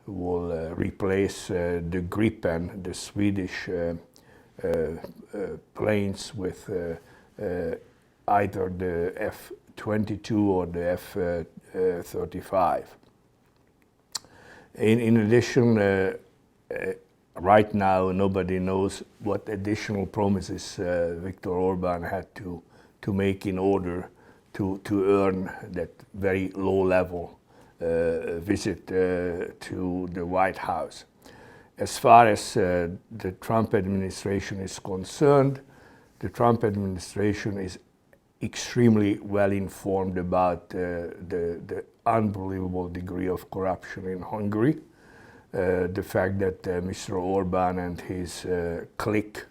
replace the Gripen, the Swedish planes, with either the F-22 or the F-35. In addition, right now nobody knows what additional promises Viktor Orban had to make in order to earn that very low-level visit to the White House. As far as the Trump administration is concerned, the Trump administration is extremely well informed about the unbelievable degree of corruption in Hungary. The fact that Mr. Orban and his clique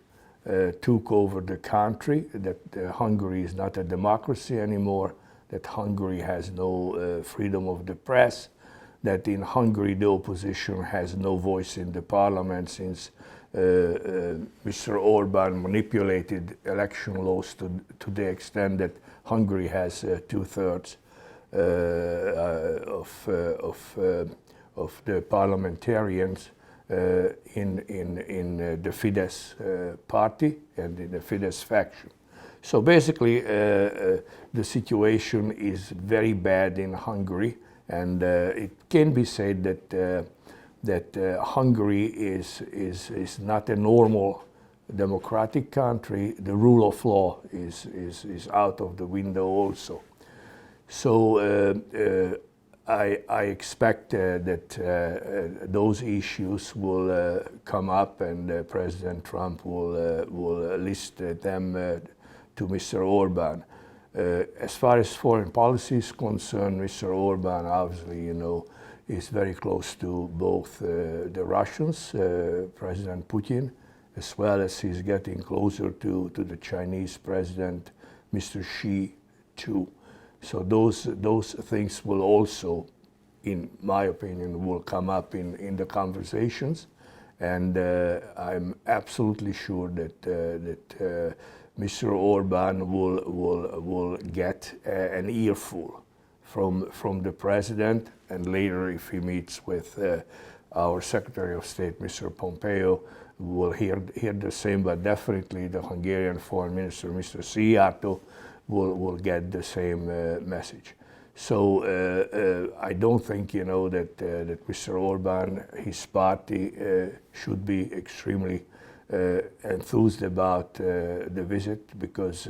took over the country, that Hungary is not a democracy anymore, that Hungary has no freedom of the press, that in Hungary the opposition has no voice in the parliament since Mr. Orban manipulated election laws to the extent that Hungary has 2/3 of the parliamentarians in the Fidesz party and in the Fidesz faction. So basically the situation is very bad in Hungary, and it can be said that Hungary is not a normal democratic country. The rule of law is out of the window also. So I expect that those issues will come up, and President Trump will list them to Mr. Orban. As far as foreign policy is concerned, Mr. Orban obviously, is very close to both the Russians, President Putin, as well as he's getting closer to the Chinese President, Mr. Xi, too. So those things will also, in my opinion, will come up in the conversations, and I'm absolutely sure that Mr. Orban will get an earful from the president, and later, if he meets with our Secretary of State, Mr. Pompeo, will hear the same. But definitely, the Hungarian Foreign Minister, Mr. Szijjártó, will get the same message. So I don't think, that Mr. Orban, his party, should be extremely enthused about the visit, because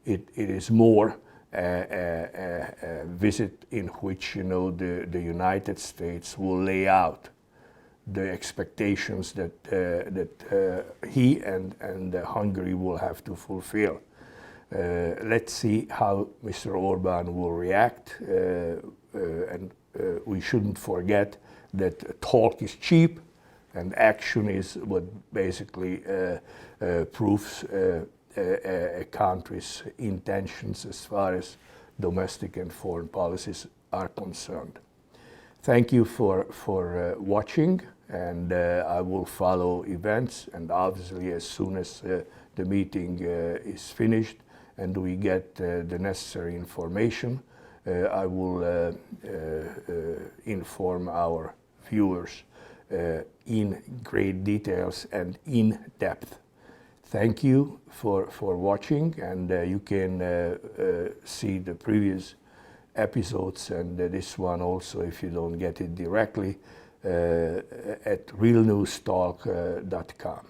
it is more a visit in which, the United States will lay out the expectations that he and Hungary will have to fulfill. Let's see how Mr. Orban will react, and we shouldn't forget that talk is cheap and action is what basically proves a country's intentions as far as domestic and foreign policies are concerned. Thank you for watching, and I will follow events, and obviously as soon as the meeting is finished and we get the necessary information, I will inform our viewers in great details and in depth. Thank you for watching, and you can see the previous episodes and this one also, if you don't get it directly, at realnewstalk.com.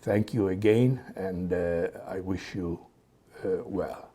Thank you again, and I wish you well.